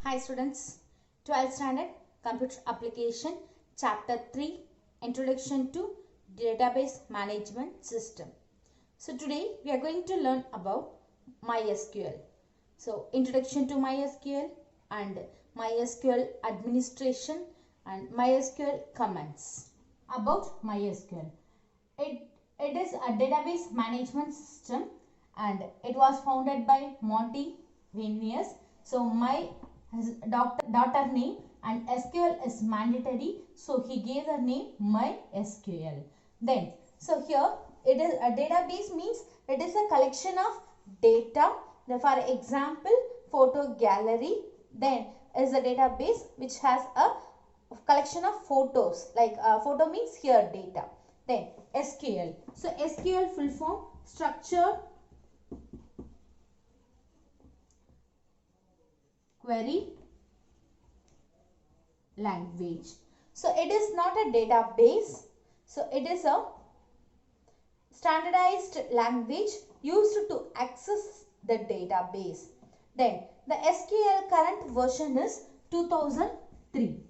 Hi students, 12th standard computer application chapter 3 introduction to database management system. So today we are going to learn about MySQL. So introduction to MySQL and MySQL administration and MySQL commands. About MySQL. It is a database management system and it was founded by Monty Venus. So his daughter name and SQL is mandatory, so he gave the name MySQL. Then so here it is a database means it is a collection of data. For example, photo gallery then is a database which has a collection of photos, like photo means here data. Then SQL. So SQL full form structured query language. So it is not a database. So it is a standardized language used to access the database. Then the SQL current version is 2003.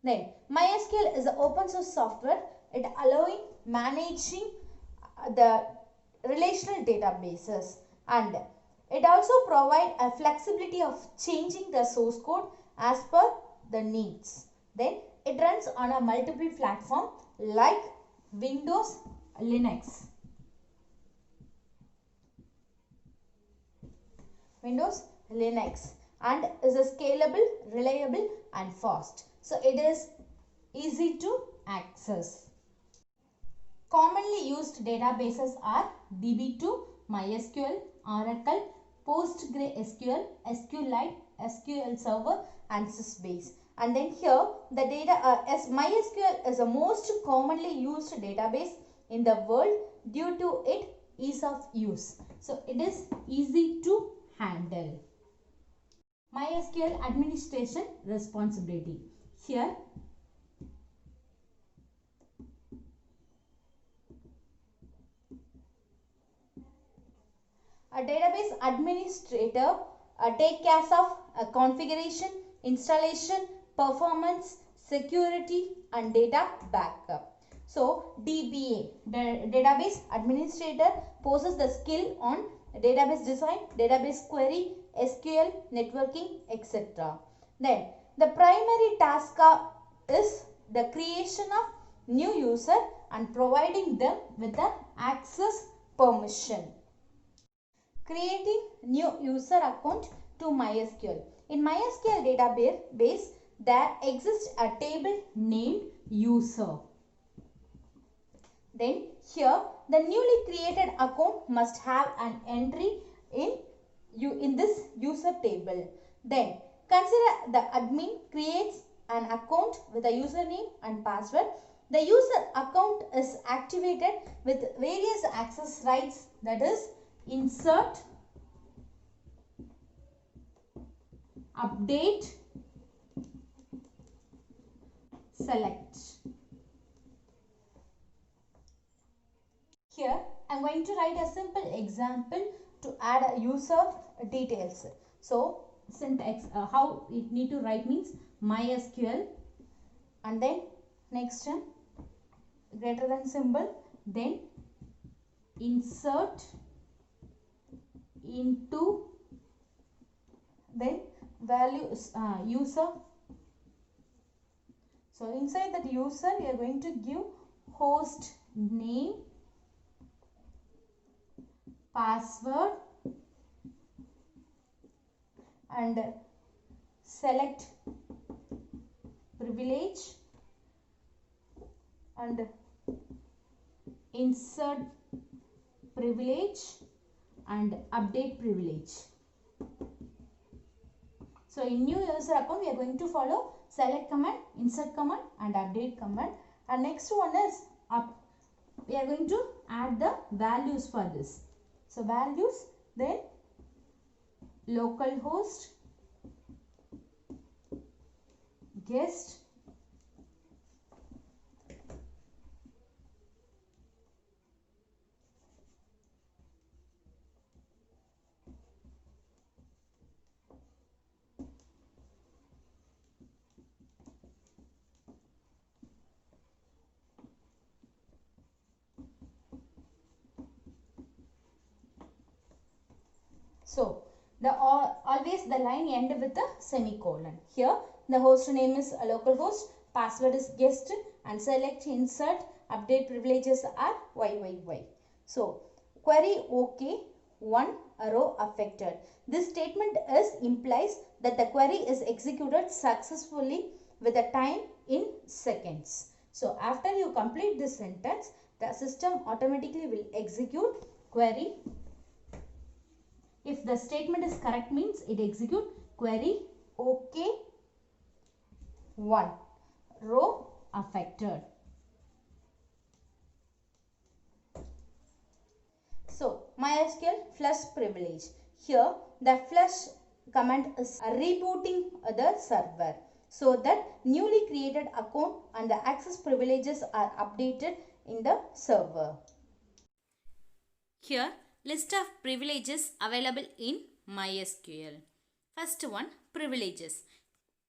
Then MySQL is an open source software. It allowing managing the relational databases, and it also provide a flexibility of changing the source code as per the needs. Then it runs on a multiple platform like Windows, Linux. And is a scalable, reliable and fast. So it is easy to access. Commonly used databases are DB2, MySQL, Oracle, PostgreSQL, SQLite, SQL Server and Sysbase. And then here the MySQL is the most commonly used database in the world due to its ease of use. So it is easy to handle. MySQL administration responsibility. Here a database administrator take care of configuration, installation, performance, security and data backup. So DBA, the database administrator, possesses the skill on database design, database query, SQL, networking, etc. Then the primary task is the creation of new user and providing them with the access permission. Creating new user account to MySQL. In MySQL database, there exists a table named user. Then here the newly created account must have an entry in this user table. Then consider the admin creates an account with a username and password. The user account is activated with various access rights, that is insert, update, select. Here I am going to write a simple example to add a user details. So syntax, how it need to write means MySQL and then next greater than symbol, then insert into, then value user. So inside that user we are going to give host name, password and select privilege and insert privilege and update privilege. So in new user account we are going to follow select command, insert command and update command. And next one is we are going to add the values for this. So values, then localhost, guest, So always the line end with a semicolon. Here the host name is a localhost, password is guest, and select, insert, update privileges are YYY. So query OK, 1 row affected. This statement implies that the query is executed successfully with a time in seconds. So after you complete this sentence, the system automatically will execute query. If the statement is correct, means it execute query OK, 1 row affected. So MySQL flush privilege. Here the flush command is rebooting the server so that newly created account and the access privileges are updated in the server. Here list of privileges available in MySQL. First one, privileges.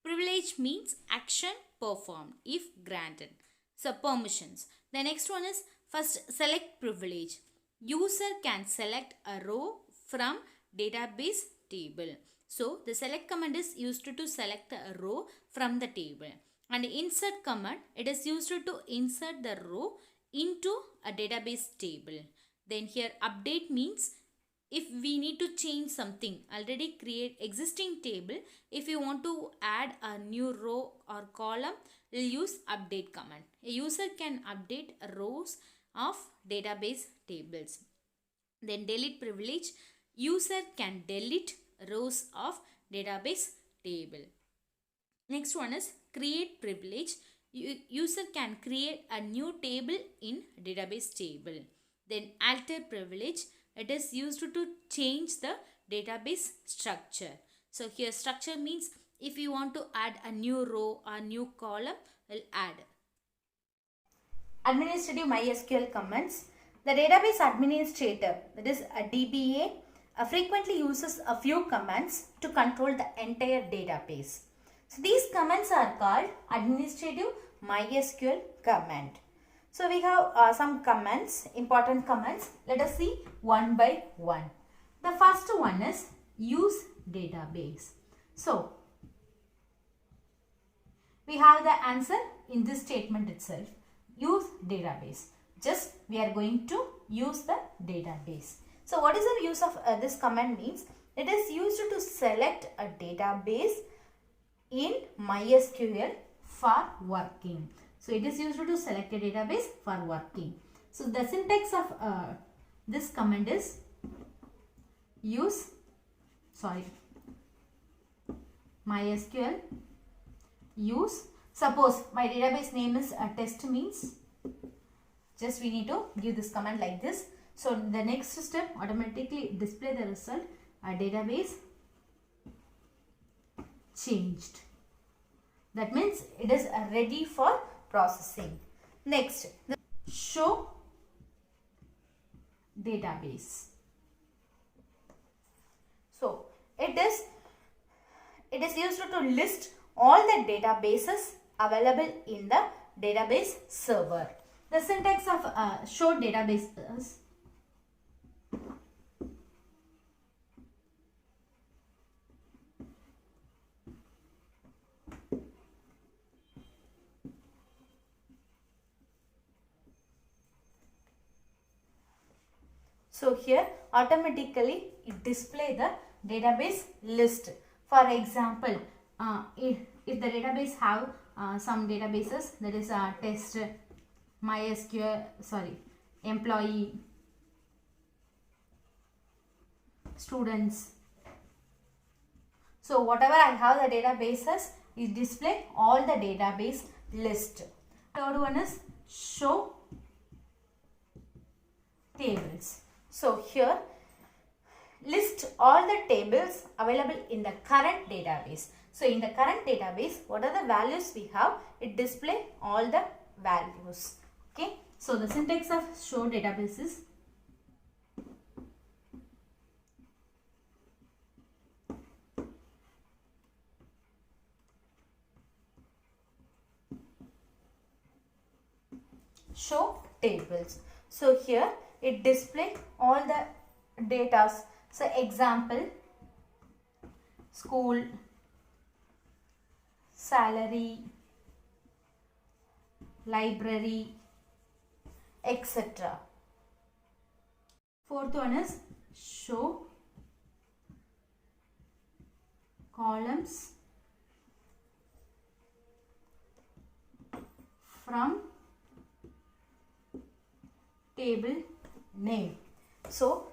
Privilege means action performed if granted. So permissions. The next one is first select privilege. User can select a row from database table. So the select command is used to select a row from the table. And insert command, it is used to insert the row into a database table. Then here update means if we need to change something, already create existing table, if you want to add a new row or column, we'll use update command. A user can update rows of database tables. Then delete privilege, user can delete rows of database table. Next one is create privilege, user can create a new table in database table. Then alter privilege, it is used to change the database structure. So here structure means if you want to add a new row or new column, we'll add. Administrative MySQL commands. The database administrator, that is a DBA, frequently uses a few commands to control the entire database. So these commands are called administrative MySQL command. So we have some commands, important commands. Let us see one by one. The first one is use database. So we have the answer in this statement itself. Use database. Just we are going to use the database. So what is the use of this command means? It is used to select a database in MySQL for working. So it is used to select a database for working. So the syntax of this command is MySQL use. Suppose my database name is test means, just we need to give this command like this. So the next step automatically display the result, a database changed. That means it is ready for processing. Next, show database. So it is used to list all the databases available in the database server. The syntax of show database is so here automatically it display the database list. For example, if the database have some databases, that is test, MySQL, employee, students. So whatever I have the databases, it display all the database list. Third one is show tables. So here list all the tables available in the current database. So in the current database, what are the values we have? It display all the values. Okay. So the syntax of show database is show tables. So here it display all the data. So example, school, salary, library, etc. Fourth one is show columns from table name. So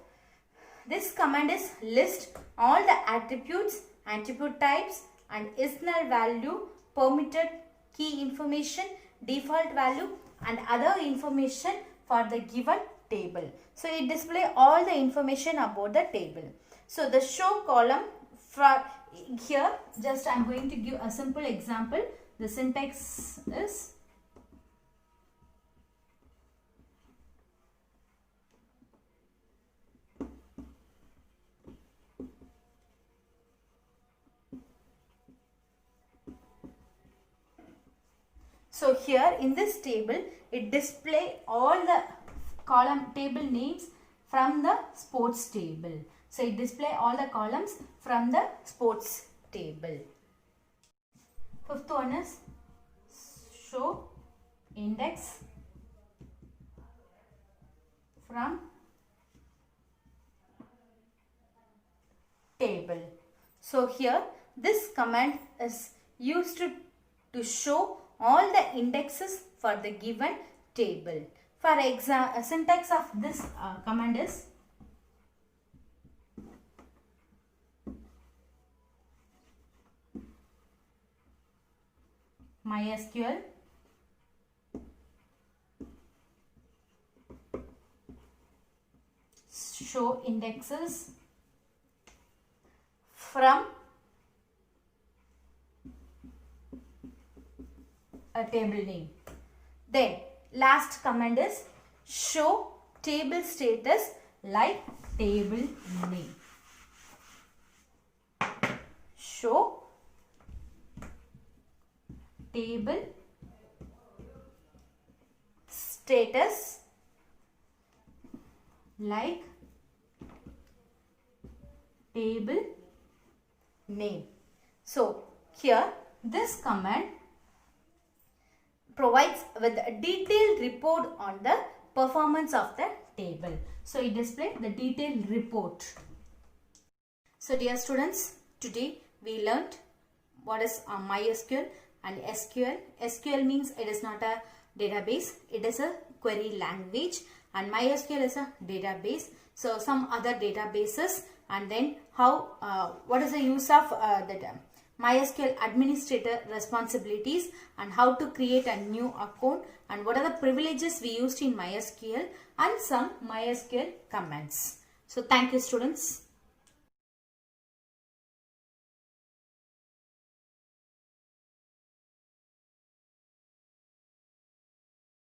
this command is list all the attributes, attribute types and null value, permitted key information, default value and other information for the given table. So it displays all the information about the table. So the show column for here, just I am going to give a simple example. The syntax is so here in this table, it displays all the column table names from the sports table. So it displays all the columns from the sports table. Fifth one is show index from table. So here this command is used to show all the indexes for the given table. For example, syntax of this command is MySQL show indexes from a table name. Then last command is show table status like table name. Show table status like table name. So here this command provides with a detailed report on the performance of the table. So it displays the detailed report. So dear students, today we learnt what is MySQL and SQL. SQL means it is not a database, it is a query language, and MySQL is a database. So some other databases, and then how what is the use of that MySQL administrator responsibilities, and how to create a new account, and what are the privileges we used in MySQL, and some MySQL commands. So thank you students.